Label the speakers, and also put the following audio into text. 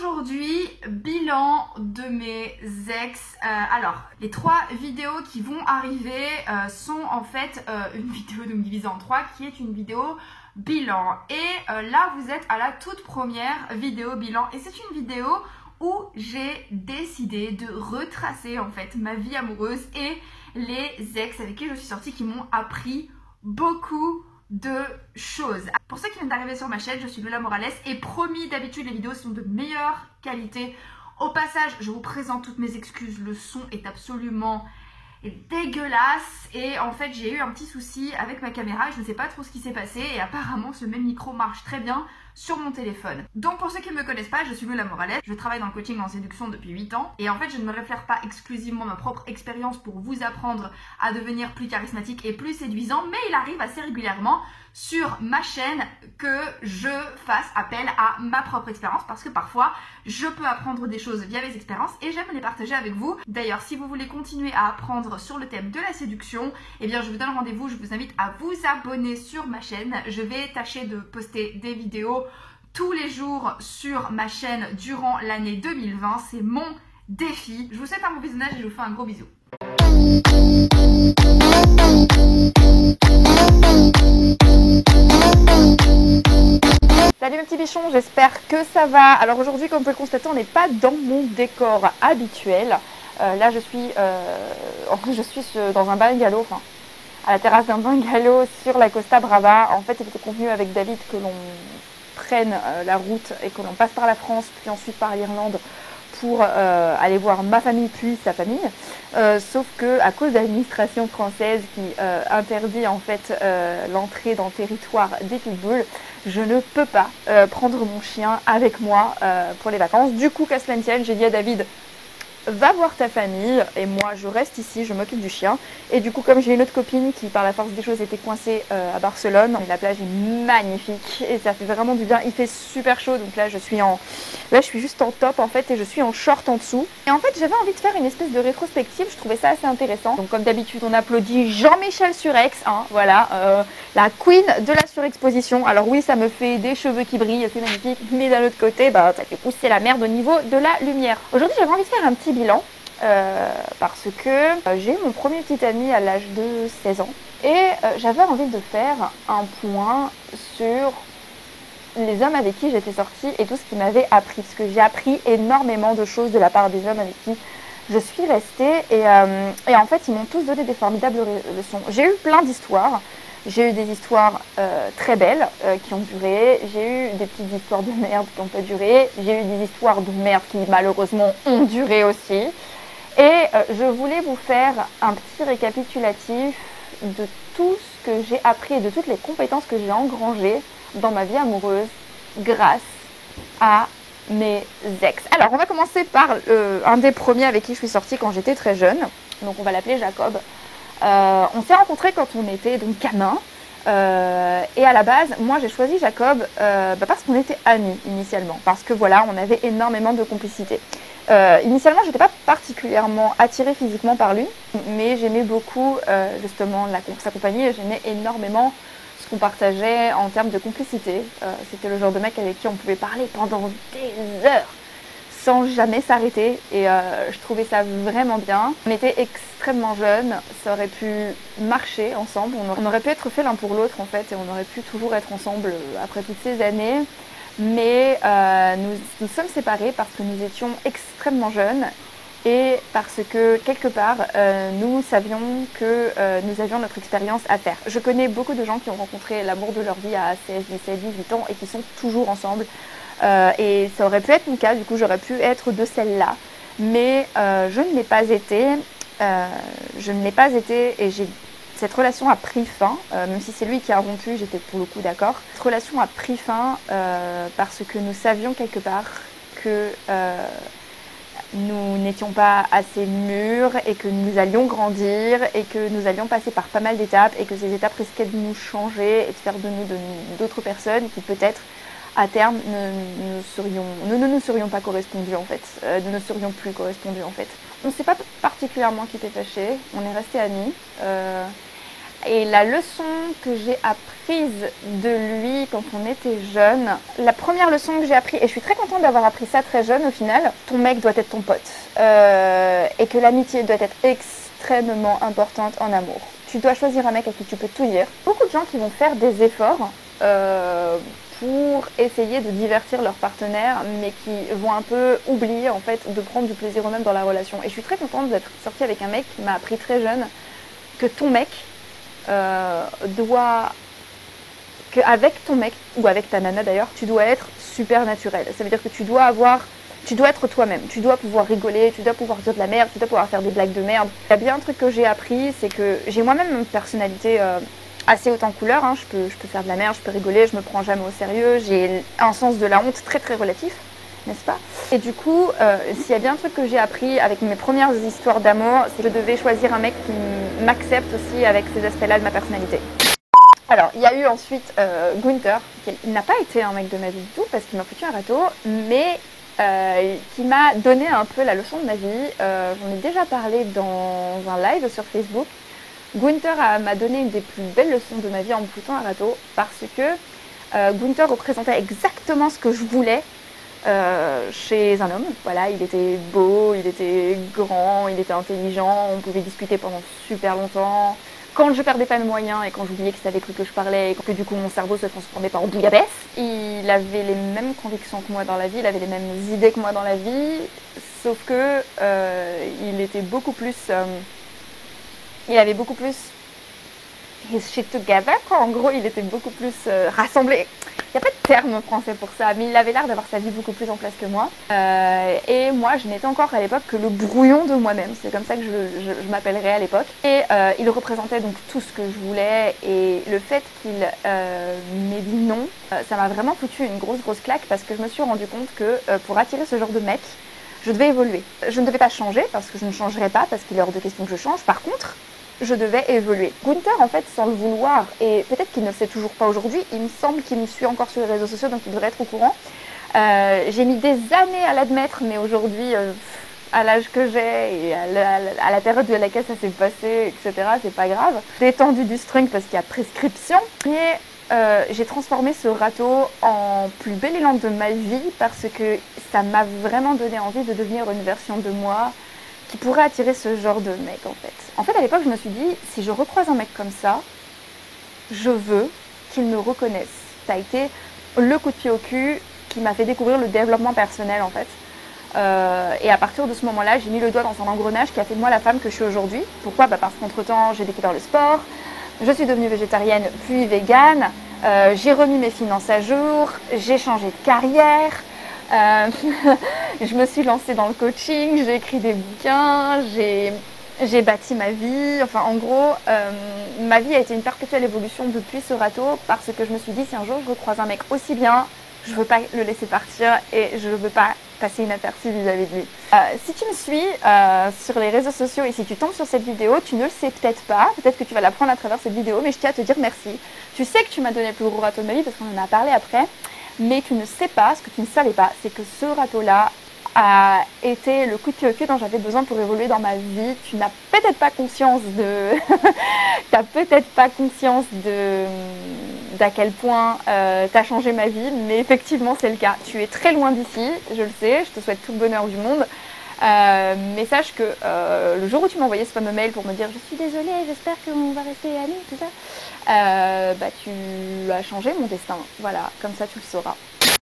Speaker 1: aujourd'hui, bilan de mes ex. Alors, les 3 vidéos qui vont arriver sont en fait une vidéo donc divisée en 3 qui est une vidéo bilan. Et là, vous êtes à la toute première vidéo bilan. Et c'est une vidéo où j'ai décidé de retracer en fait ma vie amoureuse et les ex avec qui je suis sortie qui m'ont appris beaucoup de choses. Pour ceux qui viennent d'arriver sur ma chaîne, je suis Lola Morales et promis, d'habitude les vidéos sont de meilleure qualité. Au passage, je vous présente toutes mes excuses, le son est absolument dégueulasse et en fait j'ai eu un petit souci avec ma caméra et je ne sais pas trop ce qui s'est passé et apparemment ce même micro marche très bien sur mon téléphone. Donc pour ceux qui ne me connaissent pas, je suis Lola Morales, je travaille dans le coaching en séduction depuis 8 ans et en fait je ne me réfère pas exclusivement à ma propre expérience pour vous apprendre à devenir plus charismatique et plus séduisant, mais il arrive assez régulièrement sur ma chaîne que je fasse appel à ma propre expérience parce que parfois je peux apprendre des choses via mes expériences et j'aime les partager avec vous. D'ailleurs, si vous voulez continuer à apprendre sur le thème de la séduction, eh bien je vous donne rendez-vous, je vous invite à vous abonner sur ma chaîne. Je vais tâcher de poster des vidéos tous les jours sur ma chaîne durant l'année 2020, c'est mon défi. Je vous souhaite un bon visionnage et je vous fais un gros bisou. Salut mes petits bichons, j'espère que ça va. Alors aujourd'hui, comme vous pouvez le constater, on n'est pas dans mon décor habituel. Là je suis dans un bungalow, enfin à la terrasse d'un bungalow sur la Costa Brava. En fait il était convenu avec David que l'on prenne la route et que l'on passe par la France puis ensuite par l'Irlande pour aller voir ma famille puis sa famille, sauf que à cause de l'administration française qui interdit en fait l'entrée dans le territoire des pitbulls, je ne peux pas prendre mon chien avec moi pour les vacances. Du coup, qu'à cela ne tienne, j'ai dit à David: va voir ta famille et moi je reste ici, je m'occupe du chien. Et du coup, comme j'ai une autre copine qui par la force des choses était coincée à Barcelone, la plage est magnifique et ça fait vraiment du bien. Il fait super chaud, donc là je suis juste en top en fait et je suis en short en dessous. Et en fait j'avais envie de faire une espèce de rétrospective, je trouvais ça assez intéressant. Donc comme d'habitude on applaudit Jean-Michel Surex, hein, voilà, la queen de la surexposition. Alors oui, ça me fait des cheveux qui brillent, c'est magnifique, mais d'un autre côté, bah, ça fait pousser la merde au niveau de la lumière. Aujourd'hui j'avais envie de faire un petit bilan parce que j'ai eu mon premier petit ami à l'âge de 16 ans et j'avais envie de faire un point sur les hommes avec qui j'étais sortie et tout ce qu'ils m'avaient appris, parce que j'ai appris énormément de choses de la part des hommes avec qui je suis restée et en fait ils m'ont tous donné des formidables leçons. J'ai eu plein d'histoires. J'ai eu des histoires très belles qui ont duré, j'ai eu des petites histoires de merde qui n'ont pas duré, j'ai eu des histoires de merde qui malheureusement ont duré aussi. Et je voulais vous faire un petit récapitulatif de tout ce que j'ai appris et de toutes les compétences que j'ai engrangées dans ma vie amoureuse grâce à mes ex. Alors on va commencer par un des premiers avec qui je suis sortie quand j'étais très jeune, donc on va l'appeler Jacob. On s'est rencontrés quand on était donc gamin et à la base moi j'ai choisi Jacob parce qu'on était amis initialement, parce que voilà, on avait énormément de complicité. Initialement j'étais pas particulièrement attirée physiquement par lui, mais j'aimais beaucoup justement sa compagnie et j'aimais énormément ce qu'on partageait en termes de complicité. C'était le genre de mec avec qui on pouvait parler pendant des heures sans jamais s'arrêter et je trouvais ça vraiment bien. On était extrêmement jeunes, ça aurait pu marcher ensemble, on aurait pu être fait l'un pour l'autre en fait et on aurait pu toujours être ensemble après toutes ces années, mais nous sommes séparés parce que nous étions extrêmement jeunes et parce que quelque part nous savions que nous avions notre expérience à faire. Je connais beaucoup de gens qui ont rencontré l'amour de leur vie à 16, 17, 18 ans et qui sont toujours ensemble. Et ça aurait pu être mon cas, du coup j'aurais pu être de celle-là, mais je ne l'ai pas été, et cette relation a pris fin, même si c'est lui qui a rompu, j'étais pour le coup d'accord. Cette relation a pris fin parce que nous savions quelque part que nous n'étions pas assez mûrs et que nous allions grandir et que nous allions passer par pas mal d'étapes et que ces étapes risquaient de nous changer et de faire de nous d'autres personnes qui peut-être à terme nous ne nous serions pas correspondus en fait, nous ne serions plus correspondus en fait. On ne s'est pas particulièrement quitté fâchés, on est restés amis. Et la leçon que j'ai apprise de lui quand on était jeune, la première leçon que j'ai apprise, et je suis très contente d'avoir appris ça très jeune au final, ton mec doit être ton pote. Et que l'amitié doit être extrêmement importante en amour. Tu dois choisir un mec à qui tu peux tout dire. Beaucoup de gens qui vont faire des efforts pour essayer de divertir leur partenaire, mais qui vont un peu oublier en fait de prendre du plaisir eux-mêmes dans la relation. Et je suis très contente d'être sortie avec un mec qui m'a appris très jeune que ton mec qu'avec ton mec, ou avec ta nana d'ailleurs, tu dois être super naturel. Ça veut dire que tu dois être toi-même, tu dois pouvoir rigoler, tu dois pouvoir dire de la merde, tu dois pouvoir faire des blagues de merde. Il y a bien un truc que j'ai appris, c'est que j'ai moi-même une personnalité assez haute en couleur, hein. Je peux faire de la merde, je peux rigoler, je me prends jamais au sérieux, j'ai un sens de la honte très très relatif, n'est-ce pas? Et du coup, s'il y a bien un truc que j'ai appris avec mes premières histoires d'amour, c'est que je devais choisir un mec qui m'accepte aussi avec ces aspects-là de ma personnalité. Alors, il y a eu ensuite Gunther, qui n'a pas été un mec de ma vie du tout, parce qu'il m'a foutu un râteau, mais qui m'a donné un peu la leçon de ma vie. J'en ai déjà parlé dans un live sur Facebook. Gunther m'a donné une des plus belles leçons de ma vie en me foutant un râteau, parce que Gunther représentait exactement ce que je voulais chez un homme. Voilà, il était beau, il était grand, il était intelligent, on pouvait discuter pendant super longtemps. Quand je perdais pas mes moyens et quand j'oubliais que c'était avec lui que je parlais et que du coup mon cerveau se transformait pas en bouillabaisse, il avait les mêmes convictions que moi dans la vie, il avait les mêmes idées que moi dans la vie, sauf que il était beaucoup plus... il avait beaucoup plus his shit together, quoi. En gros, il était beaucoup plus rassemblé. Il n'y a pas de terme français pour ça, mais il avait l'air d'avoir sa vie beaucoup plus en place que moi. Et moi, je n'étais encore à l'époque que le brouillon de moi-même. C'est comme ça que je m'appellerais à l'époque. Et il représentait donc tout ce que je voulais. Et le fait qu'il m'ait dit non, ça m'a vraiment foutu une grosse claque parce que je me suis rendu compte que pour attirer ce genre de mec, je devais évoluer. Je ne devais pas changer parce que je ne changerais pas parce qu'il est hors de question que je change. Par contre, je devais évoluer. Gunther, en fait, sans le vouloir, et peut-être qu'il ne le sait toujours pas aujourd'hui, il me semble qu'il me suit encore sur les réseaux sociaux, donc il devrait être au courant. J'ai mis des années à l'admettre, mais aujourd'hui, à l'âge que j'ai et à la période à laquelle ça s'est passé, etc., c'est pas grave. J'ai étendu du string parce qu'il y a prescription. Et j'ai transformé ce râteau en plus bel élan de ma vie parce que ça m'a vraiment donné envie de devenir une version de moi qui pourrait attirer ce genre de mec en fait. En fait, à l'époque, je me suis dit, si je recroise un mec comme ça, je veux qu'il me reconnaisse. Ça a été le coup de pied au cul qui m'a fait découvrir le développement personnel en fait. Et à partir de ce moment-là, j'ai mis le doigt dans un engrenage qui a fait de moi la femme que je suis aujourd'hui. Pourquoi? Parce qu'entre-temps, j'ai découvert le sport, je suis devenue végétarienne puis végane, j'ai remis mes finances à jour, j'ai changé de carrière. Je me suis lancée dans le coaching, j'ai écrit des bouquins, j'ai bâti ma vie. Enfin, en gros, ma vie a été une perpétuelle évolution depuis ce râteau parce que je me suis dit, si un jour je recroise un mec aussi bien, je ne veux pas le laisser partir et je ne veux pas passer inaperçu vis-à-vis de lui. Si tu me suis sur les réseaux sociaux et si tu tombes sur cette vidéo, tu ne le sais peut-être pas, peut-être que tu vas l'apprendre à travers cette vidéo, mais je tiens à te dire merci. Tu sais que tu m'as donné le plus gros râteau de ma vie parce qu'on en a parlé après. Mais tu ne sais pas, ce que tu ne savais pas, c'est que ce râteau-là a été le coup de pied au cul dont j'avais besoin pour évoluer dans ma vie. Tu n'as peut-être pas conscience de... T'as peut-être pas conscience d'à quel point t'as changé ma vie, mais effectivement c'est le cas. Tu es très loin d'ici, je le sais, je te souhaite tout le bonheur du monde. Mais sache que le jour où tu m'as envoyé ce fameux mail pour me dire je suis désolée, j'espère qu'on va rester amis, tout ça, tu as changé mon destin. Voilà, comme ça tu le sauras.